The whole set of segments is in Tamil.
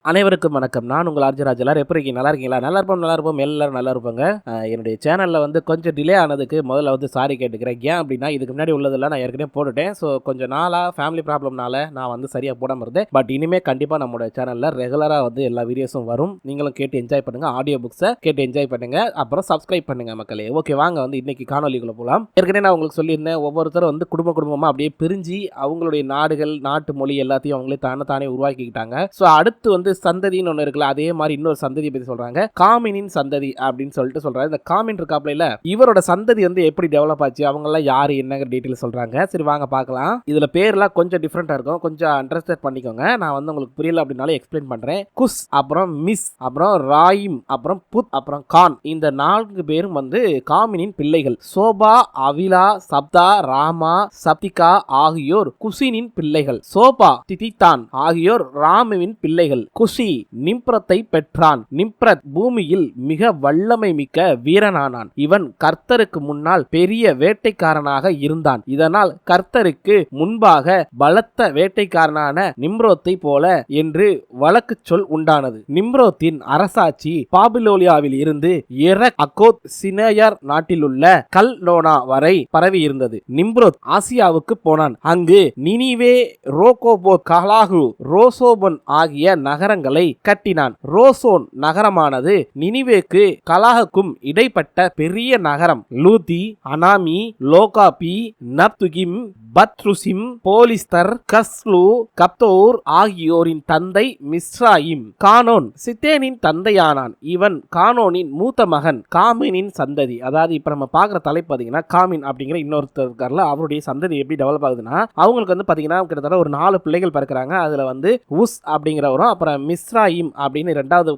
அனைவருக்கும் வணக்கம். நான் உங்கள் ஆர்ஜே ராஜ். எல்லாரும் எப்படி இருக்கீங்க? நல்லா இருக்கீங்களா? நல்லா இருப்போம். எல்லாரும் நல்லா இருப்பாங்க. என்னுடைய சேனலில் வந்து கொஞ்சம் டிலே ஆனதுக்கு முதல்ல வந்து சாரி கேட்டுக்கிறேன். ஏன் அப்படின்னா, இதுக்கு முன்னாடி உள்ளதெல்லாம் நான் ஏற்கனவே போட்டுட்டேன். ஸோ கொஞ்சம் நாளாக ஃபேமிலி ப்ராப்ளம்னால நான் வந்து சரியாக போடாமல் இருந்தேன். பட் இனிமேல் கண்டிப்பாக நம்மளோட சேனலில் ரெகுலராக வந்து எல்லா வீடியோஸும் வரும். நீங்களும் கேட்டு என்ஜாய் பண்ணுங்கள். ஆடியோ புக்ஸை கேட்டு என்ஜாய் பண்ணுங்கள். அப்புறம் சப்ஸ்கிரைப் பண்ணுங்கள் மக்களே. ஓகே, வாங்க வந்து இன்னைக்கு காணொலிக்குள்ளே போகலாம். ஏற்கனவே நான் உங்களுக்கு சொல்லியிருந்தேன், ஒவ்வொருத்தரும் வந்து குடும்பமாக அப்படியே பிரிஞ்சு அவங்களுடைய நாடுகள், நாட்டு மொழி எல்லாத்தையும் அவங்களே தானே உருவாக்கிக்கிட்டாங்க. ஸோ அடுத்து வந்து சந்ததின்னு ஒன்று இருக்குல்ல, அதே மாதிரி இன்னொரு சந்ததியை பற்றி சொல்றாங்க. காமினின் சந்ததி அப்படின்னு சொல்லிட்டு சொல்றாங்க. இந்த காமின் இருக்காப்ல, இவரோட சந்ததி வந்து எப்படி டெவலப் ஆச்சு, அவங்க எல்லாம் யாரு என்னங்கிற டீட்டெயில் சொல்றாங்க. சரி வாங்க பார்க்கலாம். இதுல பேர்லாம் கொஞ்சம் டிஃப்ரெண்டா இருக்கும், கொஞ்சம் அண்டர்ஸ்டாண்ட் பண்ணிக்கோங்க. நான் வந்து உங்களுக்கு புரியல அப்படின்னாலும் எக்ஸ்பிளைன் பண்றேன். குஸ், அப்புறம் மிஸ், அப்புறம் ராயிம், அப்புறம் புத், அப்புறம் கான், இந்த 4 பேரும் வந்து காமினின் பிள்ளைகள். சோபா, அவிலா, சப்தா, ராமா, சப்திகா ஆகியோர் குசினின் பிள்ளைகள். சோபா, திதிதான் ஆகியோர் ராமுவின் பிள்ளைகள். குஷி நிம்ப்ரத்தை பெற்றான். நிம்ப்ரத் பூமியில் மிக வல்லமை மிக்க வீரனானான். இவன் கர்த்தருக்கு முன்னால் பெரிய வேட்டைக்காரனாக இருந்தான். இதனால் கர்த்தருக்கு முன்பாக பலத்த வேட்டைக்காரனான நிம்ரோத்தை போல என்று வழக்கு சொல் உண்டானது. நிம்ரோத்தின் அரசாட்சி பாபிலோனியாவில் இருந்து எரக், அக்கோத், சினேயர் நாட்டிலுள்ள கல்னோனா வரை பரவி இருந்தது. நிம்ரோத் ஆசியாவுக்கு போனான். அங்கு நினிவே, ரோகோபோத், கலாகு, ரோசோபன் ஆகிய நகரங்களை கட்டினான். ரோசோன் நகரமானது நினிவேக்கு கலாகுக்கும் இடைப்பட்ட பெரிய நகரம். லூதி, அனாமி, லோகாபி, நப்துகிம், பத்ருசிம், போலிஸ்தர், கஸ்லு, கப்தோர் ஆகியோரின் தந்தை மிஸ்ராயிம். கானோன் சித்தேனின் தந்தையானான். இவன் கானோனின் மூத்த மகன். காமினின் சந்ததி, அதாவது இப்ப நம்ம பாக்குற தலைப்பு பாத்தீங்கன்னா காமின் அப்படிங்கிற இன்னொருத்தர் இருக்கார்ல, அவருடைய சந்ததி எப்படி டெவலப் ஆகுதுன்னா, அவங்களுக்கு வந்து பாத்தீங்கன்னா கிட்டத்தட்ட ஒரு 4 பிள்ளைகள் பிறக்கிறாங்க. அதுல வந்து உஸ் அப்படிங்கிறவரும், அப்புறம் மிஸ்ராயிம் அப்படின்னு 2வது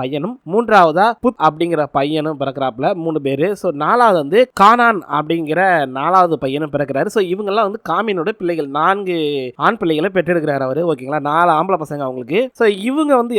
பையனும், 3வதா புத் அப்படிங்கிற பையனும் பிறக்கிறாப்புல, 3 பேரு. ஸோ 4வது வந்து கானான் அப்படிங்கிற 4வது பையனும் பிறக்கிறாரு. ஸோ இவங்கெல்லாம் வந்து காமினோட பிள்ளைகள். 4 ஆண் பிள்ளைகளை பெற்றெடுக்கிறார் அவரு. ஓகேங்களா, 4 ஆம்பளை பசங்க அவங்களுக்கு. ஸோ இவங்க வந்து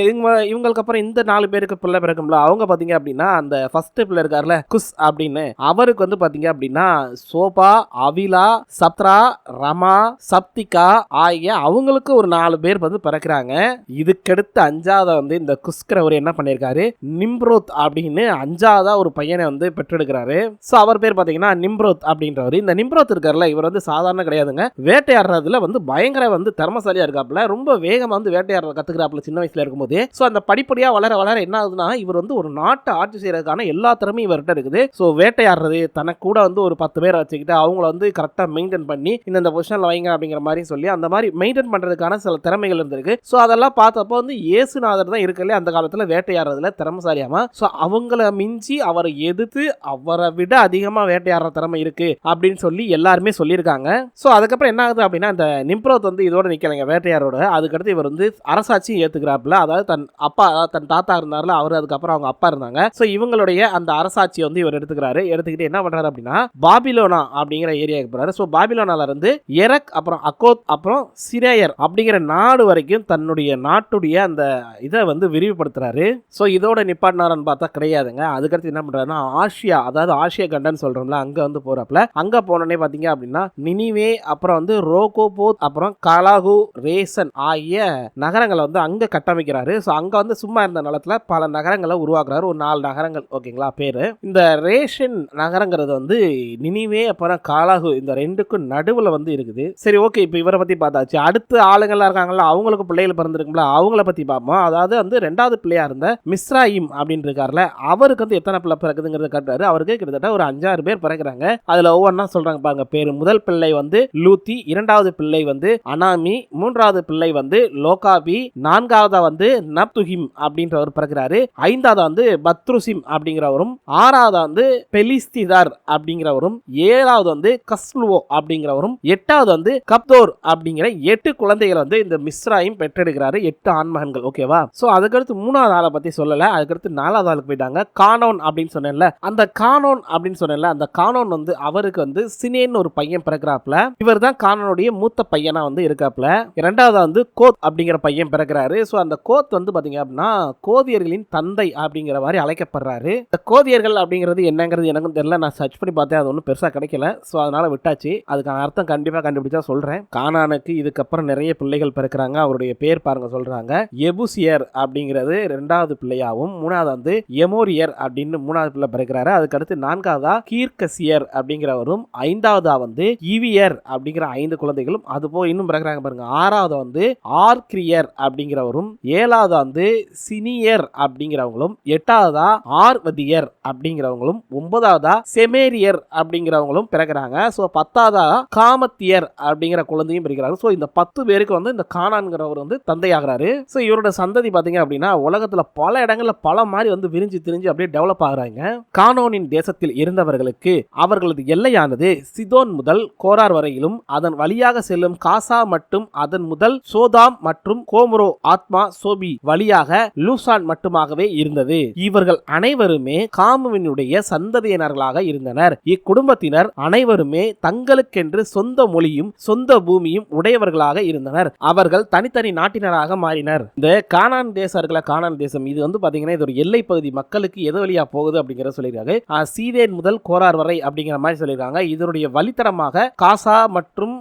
இவங்களுக்கு அப்புறம் இந்த 4 பேருக்கு பிள்ளை பிறக்கும்ல, அவங்க பாத்தீங்க அப்படின்னா அந்த ஃபர்ஸ்ட் பிள்ளை இருக்காருல குஸ் அப்படின்னு, அவருக்கு வந்து பாத்தீங்க அப்படின்னா சோபா, அவிலா, சப்த்ரா, ரமா, சப்திகா ஆகிய அவங்களுக்கு ஒரு 4 பேர் வந்து பிறக்கிறாங்க. இதுக்கடுத்து 5வது வந்து இந்த குஸ்கிறவர் என்ன பண்ணிருக்காரு, நிம்ரோத் அப்படின்னு 5வதா ஒரு பையனை வந்து பெற்றெடுக்கிறாரு. ஸோ அவர் பேர் பாத்தீங்கன்னா நிம்ரோத் அப்படின்றவர். இந்த நிம்ரோத் இருக்காருல, இவர் வந்து சாதாரண கிடையாதுங்க. வேட்டையாடுறதுல வந்து பயங்கர வந்து திறமசாலியா இருக்காப்ல. ரொம்ப வேகமா வந்து வேட்டையாடுற கத்துக்கிறாப்ல சின்ன வயசுல இருக்கும்போது. ஸோ அந்த படிப்படியா வளர வளர என்ன ஆகுதுன்னா, இவர் வந்து ஒரு நாட்டை ஆட்சி செய்யறதுக்கான எல்லா திறமையும் இவர்கிட்ட இருக்குது. ஸோ வேட்டையாடுறது, தனக்கு கூட வந்து ஒரு 10 பேரை வச்சுக்கிட்டு அவங்கள வந்து கரெக்டா மெயின்டைன் பண்ணி இந்த பொசிஷன்ல வைங்க அப்படிங்கிற மாதிரி சொல்லி அந்த மாதிரி மெயின்டைன் பண்றதுக்கான சில திறமைகள் இருந்திருக்கு. ஸோ அதெல்லாம் பார்த்தப்போ வந்து இயேசுநாதர் தான் இருக்கல அந்த காலத்துல வேட்டையாடுறதுல திறமசாலியாமா. ஸோ அவங்கள மிஞ்சி அவரை எதிர்த்து அவரை விட அதிகமா வேட்டையாடுற திறமை இருக்கு அப்படின்னு சொல்லி எல்லாருமே சொல்லியிருக்காங்க. ஸோ அதுக்கப்புறம் என்ன ஆகுது அப்படின்னா, இந்த நிம்ரோத் வந்து இதோட நிக்கலைங்க வேட்டையாரோட. அதுக்கடுத்து இவர் வந்து அரசாட்சி ஏத்துக்கிறாப்புல. அதாவது தன் அப்பா, தன் தாத்தா இருந்தார்ல அவரு, அதுக்கப்புறம் அவங்க அப்பா இருந்தாங்க. ஸோ இவங்களுடைய அந்த அரசாட்சியை வந்து இவர் எடுத்துக்கிறாரு. எடுத்துக்கிட்டு என்ன பண்றாரு அப்படின்னா, பாபிலோனா அப்படிங்கிற ஏரியாவுக்கு போறாரு. ஸோ பாபிலோனால இருந்து எரக், அப்புறம் அக்கோத், அப்புறம் சினேயர் அப்படிங்கிற நாடு வரைக்கும் தன்னுடைய நாட்டுடைய அந்த இதை வந்து விரிவுபடுத்துறாரு. ஸோ இதோட நிப்பாட்டினாரன்னு பார்த்தா கிடையாதுங்க. அதுக்கடுத்து என்ன பண்றாருன்னா, ஆசியா, அதாவது ஆசியா கண்டன் சொல்றோம்ல, அங்க வந்து போறாப்ல. அங்க போனோடனே பாத்தீங்க அப்படின்னா நினிவே, அப்புறம் வந்து ரோகோபோத், அப்புறம் கலாகு, ரேசன் ஆகிய நகரங்களை வந்து அங்க கட்டமைக்கிறாரு. ஸோ அங்க வந்து சும்மா இருந்த நிலத்துல பல நகரங்களை உருவாக்குறாரு. ஒரு 4 நகரங்கள். ஓகேங்களா பேரு. இந்த ரேஷன் நகரங்கிறது வந்து நினிவே அப்புறம் காலாகு இந்த 2க்கும் நடுவுல வந்து இருக்குது. சரி ஓகே, இப்போ இவரை பத்தி பார்த்தாச்சு. அடுத்து ஆளுங்கள்லாம் இருக்காங்கல்ல, அவங்களுக்கு பிள்ளைகள் பிறந்திருக்கும்ல, அவங்கள பத்தி பார்ப்போம். அதாவது வந்து 2வது பிள்ளையா இருந்த மிஸ்ராயிம் அப்படின்னு இருக்காருல, அவருக்கு வந்து எத்தனை பிள்ளை பிறகுதுங்கிறத காட்டுறாரு. அவருக்கு கிட்டத்தட்ட ஒரு 5-6 பேர் பிறக்கிறாங்க. அதுல ஒவ்வொன்றா சொல்றாங்க பாருங்க பேரு. முதல் பிள்ளை வந்து லூத்தி, 2வது பிள்ளை வந்து அனாமி, 3வது பிள்ளை வந்து லோகாபி, 4வதா வந்து நப்துகிம் அப்படின்றவர் பிறக்கிறாரு. 5வதா வந்து பத்ருசிம் அப்படிங்கிறவரும், 6வதா வந்து பெலிஸ்திதார் அப்படிங்கிறவரும், 7வது வந்து கஸ்லுவோ அப்படிங்கிறவரும், 8வது வந்து கப்தோர் அப்படிங்கிற 8 குழந்தைகள் வந்து இந்த மிஸ்ராயிம் பெற்றெடுக்கிறாரு. 8 ஆண்மகன்கள். ஓகேவா. சோ அதுக்கடுத்து 3வது ஆளை பத்தி சொல்லல. அதுக்கடுத்து 4வது ஆளுக்கு போயிட்டாங்க. கானோன் அப்படின்னு சொன்னேன்ல, அந்த கானோன் அப்படின்னு சொன்னேன்ல, அந்த கானோன் வந்து அவருக்கு வந்து சினேன் ஒரு பையன் பிறக்கிறாப்ல. இவர் தான் கானோனுடைய மூத்த பையனா வந்து இருக்காப்ல. 2வது வந்து கோத் அப்படிங்கிற பையன் பிறக்கிறாரு. சோ அந்த கோத் வந்து பாத்தீங்க அப்படின்னா கோதியர்களின் தந்தை அப்படிங்கிற மாதிரி அழைக்கப்படுறாரு. இந்த கோதியர்கள் அப்படிங்கிறது என்னங்கிறது எனக்கும் தெரியல. நான் சர்ச் பண்ணி பார்த்தேன், அது ஒன்றும் பெருசா கிடைக்கல. சோ அதனால விட்டாச்சு. அதுக்கான அர்த்தம் கண்டிப்பா கண்டுபிடிச்சா சொல்றேன். கானானுக்கு இதுக்கப்புறம் நிறைய பிள்ளைகள் பிறக்கிறாங்க. அவருடைய பேர் பாருங்க சொல்றாங்க. பிறக்கிறாங்க. எபுசியர் அப்படிங்கிறது 2வது பிள்ளையாவும், 3வது வந்து எமோரியர் அப்படின்னு 3வது பிள்ளை பிறக்கிறாரு. அதுக்கடுத்து 4வதா கீர்கசியர் அப்படிங்கிறவரும், 5வதா வந்து ஈவியர் அப்படிங்கிற 5 குழந்தைகளும், அதுபோக இன்னும் பிறக்கிறாங்க பாருங்க. 6வது வந்து ஆர்கிரியர் அப்படிங்கிறவரும், 7வது வந்து சினியர் அப்படிங்கிறவங்களும், 8வதா ஆர்வதியர் அப்படிங்கிறவங்களும், 9வதா செமேரியர் அப்படிங்கிறவங்களும் பிறக்கிறாங்க. ஸோ 10வதா காமத்தியர் அப்படிங்கிற குழந்தையும் பிறக்கிறாங்க. ஸோ இந்த 10 பேருக்கு வந்து இந்த கானான்கிறவர் வந்து தந்தையாகிறாரு. ஸோ இவரோட சந்ததி பார்த்தீங்க அப்படின்னா உலகத்தில் பல இடங்களில் பல மாதிரி வந்து விரிஞ்சு திரிஞ்சு அப்படியே டெவலப் ஆகுறாங்க. கானோனின் தேசத்தில் இருந்தவர்களுக்கு அவர்களது எல்லையானது சிதோன் முதல் கோரார் வரையிலும், அதன் வழியாக செல்லும் காசா மற்றும் அதன் முதல் சோதாம் மற்றும் கோமரோ ஆத்மா சோபி வழியாக லூசான் மட்டுமாகவே இருந்தது. இவர்கள் அனைவருமே காமுவினுடைய சந்ததியினர்களாக இருந்தனர். இக்குடும்பத்தினர் அனைவருமே தங்களுக்கென்று சொந்த மொழியும் சொந்த பூமியும் உடையவர்களாக இருந்தனர். அவர்கள் தனித்தனி நாட்டினராக மாறினர். இந்த கானான் தேசம் இருக்கல, கானான் தேசம் இது வந்து பாத்தீங்கன்னா இது ஒரு எல்லை பகுதி, மக்களுக்கு எது வழியா போகுது அப்படிங்கறத சொல்லிருக்காங்க. சீதேன் முதல் கோரார் வரை அப்படிங்கிற மாதிரி சொல்லிருக்காங்க. இதனுடைய வழித்தடமாக காசா மற்றும்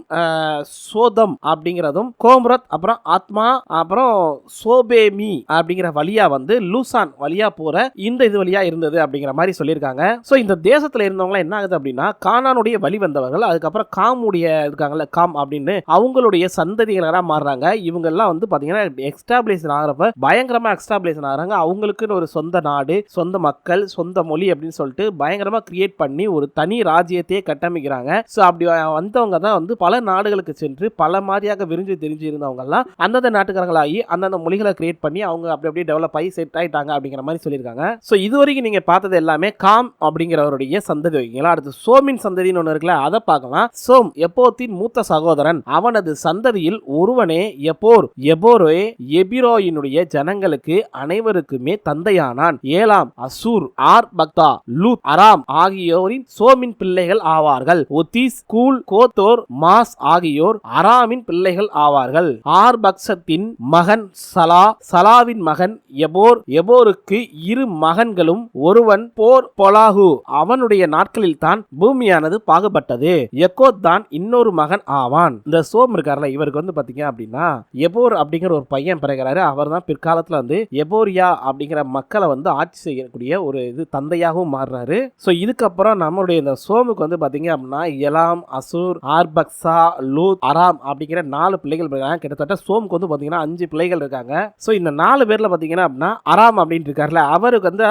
சோதம் அப்படிங்கிறதும், கோம்ரத் அப்புறம் ஆத்மா அப்புறம் சோபேமி அப்படிங்கிற வழியா வந்து லூசான் வழியா போற இந்த இது வழியா இருந்தது அப்படிங்கிற மாதிரி சொல்லியிருக்காங்க. சோ இந்த தேசத்துல இருந்தவங்க என்ன ஆகுது அப்படின்னா கானானுடைய வழி வந்தவர்கள், அதுக்கப்புறம் காமுடைய இருக்காங்கல்ல காம் அப்படின்னு அவங்களுடைய சந்ததிகளா மாறுறாங்க. இவங்க எல்லாம் வந்து பாத்தீங்கன்னா எக்ஸ்டாப்ளிஷன் ஆகிறப்ப பயங்கரமா எக்ஸ்டாப்ளிஷன் ஆகிறாங்க. அவங்களுக்குன்னு ஒரு சொந்த நாடு, சொந்த மக்கள், சொந்த மொழி அப்படின்னு சொல்லிட்டு பயங்கரமா கிரியேட் பண்ணி ஒரு தனி ராஜ்யத்தையே கட்டமைக்கிறாங்க. சோ அப்படி வந்தவங்க தான் வந்து பல நாடுகளுக்கு சென்று பல மாதிரியாக விரிஞ்சு தெரிஞ்சு இருந்தவங்க எல்லாம் அந்தந்த நாட்டுக்காரங்களாகி அந்தந்த மொழிகளை கிரியேட் பண்ணி அவங்க அப்படி அப்படியே டெவலப் ஆகி செட் ஆயிட்டாங்க அப்படிங்கிற மாதிரி சொல்லியிருக்காங்க. சோ இதுவரைக்கும் நீங்க பார்த்தது எல்லாமே காம் அப்படிங்கிறவருடைய சந்ததி வைங்களா. அடுத்து சோமின் சந்ததின்னு ஒன்று இருக்குல்ல, அதை பார்க்கலாம். சோம் எப்போத்தின் மூத்த சகோதரன். அவனது சந்ததியில் ஒருவனே எப்போர். எபோரே எபிரோயினுடைய ஜனங்களுக்கு அனைவருக்குமே தந்தையானான். ஏலாம், அசூர், ஆர் பக்தா, லூத், அராம் ஆகியோரின் சோமின் பிள்ளைகள் ஆவார்கள். ஒத்தீஸ், கூல், கோத்தோர், மாஸ் ஆகியோர் அராமின் பிள்ளைகள் ஆவார்கள். ஆர் பக்சத்தின் மகன் சலா, சலாவின் மகன் எபோர், எபோருக்கு 2 மகன்களும் ஒருவன் போர் பொலாகு. அவனுடைய நாட்களில் தான் பூமியானது பாகுபட்டது. எக்கோத் தான் இன்னொரு மகன் ஆவான். இந்த சோம் இருக்கார்ல, இவருக்கு வந்து பாத்தீங்க அப்படின்னா எபோர் அப்படிங்கிற ஒரு பையன் பிறகுறாரு. அவர் தான் பிற்காலத்துல வந்து எபோரியா அப்படிங்கிற மக்களை வந்து ஆட்சி செய்யக்கூடிய ஒரு இது தந்தையாகவும் மாறுறாரு. சோ இதுக்கப்புறம் நம்மளுடைய இந்த சோமுக்கு வந்து பாத்தீங்க அப்படின்னா எலாம், அசூர், ஆர்பக்சா, லூத், அராம் அப்படிங்கிற 4 பிள்ளைகள் இருக்காங்க. கிட்டத்தட்ட சோமுக்கு வந்து பாத்தீங்கன்னா 5 பிள்ளைகள் இருக்காங்க. சோ இந்த 4 பேர்ல பாத்தீங்கன்னா அப்படின்னா அராம் அப்படின்னு இருக்காருல, அவருக்கு வந்து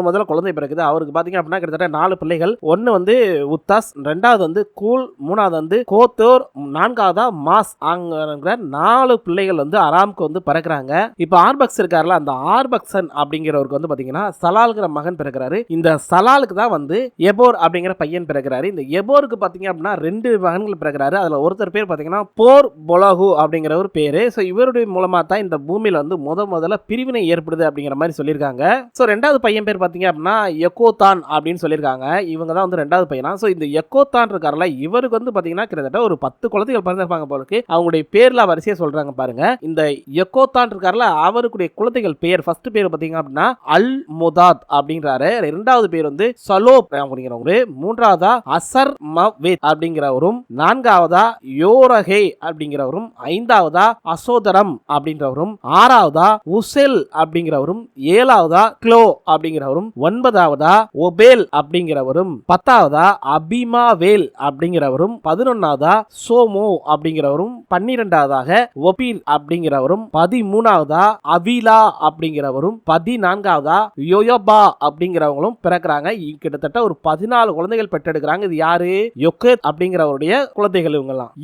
முதல்ல குழந்தை பிறகுது. அவருக்கு பாத்தீங்க அப்படின்னா கிட்டத்தட்ட 4 பிள்ளைகள். ஒன்னு வந்து உத்தாஸ், 2வது வந்து கூல், 3வது வந்து கோத்தோர், 4வதா மாஸ் ஆங்கிற 4 பிள்ளைகள் வந்து அராம்க்கு வந்து பிறக்கிறாங்க. இப்ப ஆர்பக்ஸ் இருக்காருல, அந்த ஆர்பக்சன் அப்படிங்கிறவருக்கு வந்து பாத்தீங்கன்னா சலால்ங்கிற மகன் பிறக்கிறாரு. இந்த சலாலுக்கு தான் வந்து எபோர் அப்படிங்கிற பையன் பிறக்கிறாரு. இந்த எபோருக்கு பாத்தீங்க அப்படின்னா 2 மகன்கள் பிறக்கிறாரு. அதுல ஒருத்தர் பேர் பாத்தீங்கன்னா போர் பொலாகு அப்படிங்கிற ஒரு பேரு. சோ இவருடைய மூலமா தான் இந்த பூமியில வந்து முதல்ல பிரிவினை ஏற்படுது அப்படிங்கிற மாதிரி சொல்லியிருக்காங்க. சோ 2வது பையன் பேர் பாத்தீங்க அப்படின்னா எக்கோதான் அப்படின்னு சொல்லியிருக்காங்க. இவங்க தான் வந்து 2வது பையனா. சோ இந்த எக்கோதான் இருக்காருல, இவருக்கு வந்து பாத்தீங்கன்னா கிட்டத்தட்ட ஒரு 10 குழந்தைகள் பிறந்திருப்பாங்க போலக்கு. அவங்களுடைய பேர்ல வரிசையா சொல்றாங்க பாருங்க. இந்த எக்கோதான் இருக்காருல, அவருடைய குழந்தைகள் பேர் ஃபர்ஸ்ட் பேர் பாத்தீங்க அப்படின்னா அல் முதாத் அப்படின்றாரு. 2வது பேர் வந்து சலோப் அப்படிங்கிறவரு, 3வதா அசர் மவேத் அப்படிங்கிறவரும், 4வதா யோரகே அப்படிங்கிறவரும், 5வதா அசோதரம் அப்படின்றவரும், 6வதா உசெல் அப்படிங்கிறவரும், 7வதா க்ளோ அப்படிங்கிறவரும், 9வதா ஒபேல் அப்படிங்கிறவரும், 10வதா அபிமாவேல் அப்படிங்கிறவரும், 11வதா சோமோ அப்படிங்கிறவரும், 12வதாக ஒபீர் அப்படிங்கிறவரும், 13வதா அவிலா அப்படிங்கிறவரும், 14வதா யோயோபா அப்படிங்கிறவங்களும் பிறக்கிறாங்க. கிட்டத்தட்ட ஒரு 14 குழந்தைகள் பெற்றெடுக்கிறாங்க. இது யாரு? யொக்கேத் அப்படிங்கிறவருடைய குழந்தைகள்.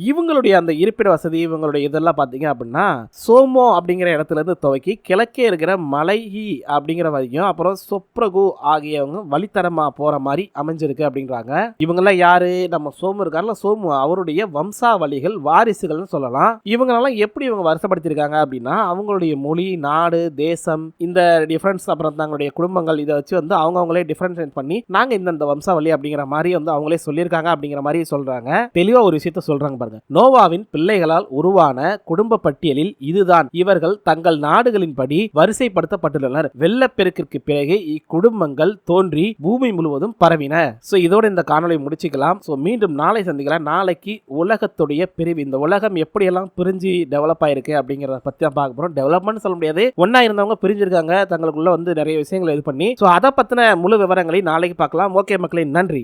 இவங்களுடைய அந்த இருப்பிட வசதி, இவங்களுடைய இதெல்லாம் பாத்தீங்க அப்படின்னா சோமோ அப்படிங்கிற இடத்துல இருந்து துவக்கி கிழக்கே இருக்கிற மலைஹி அப்படிங்கிற வரைக்கும், அப்புறம் சொப்ரகு ஆகியவங்க வழித்தரமா போற மாதிரி அமைஞ்சிருக்கு அப்படின்றாங்க. இவங்க எல்லாம் யாரு? நம்ம சோமு இருக்காருல, சோமு அவருடைய வம்சாவளிகள், வாரிசுகள்னு சொல்லலாம். இவங்களெல்லாம் எப்படி இவங்க வருஷப்படுத்திருக்காங்க அப்படின்னா அவங்களுடைய மொழி, நாடு, தேசம், இந்த டிஃபரன்ஸ், அப்புறம் தங்களுடைய குடும்பங்கள், இதை வச்சு வந்து அவங்களே டிஃபரன்ஷியேட் பண்ணி நாங்க இந்த வம்சாவளி அப்படிங்கிற மாதிரி வந்து அவங்களே சொல்லியிருக்காங்க அப்படிங்கிற மாதிரி சொல்றாங்க. தெளிவா ஒரு விஷயத்த சொல்றாங்க பாருங்க. நோவாவின் பிள்ளைகளால் உருவான குடும்ப பட்டியலில் இதுதான் இவர்கள் தங்கள் நாடுகளின்படி வரிசைப்படுத்தப்பட்டுள்ளனர். வெள்ளப்பெருக்கிற்கு பிறகு இக்குடும்பங்கள் தோன்றி பூமி முழுவதும் பரவின. சோ இதோட இந்த காணொளி முடிச்சுக்கலாம். சோ மீண்டும் நாளை சந்திக்கலாம். நாளைக்கு உலகத்துடைய பிரிவு, இந்த உலகம் எப்படியெல்லாம் பிரிஞ்சு டெவலப் ஆயிருக்கு அப்படிங்கறத பத்தி தான் பார்க்க போறோம். டெவலப்மெண்ட் சொல்ல முடியாது, ஒண்ணா இருந்தவங்க பிரிஞ்சிருக்காங்க, தங்களுக்குள்ள வந்து நிறைய விஷயங்களை இது பண்ணி. ஸோ அதை பத்தின முழு விவரங்களை நாளைக்கு பார்க்கலாம். ஓகே மக்களே, நன்றி.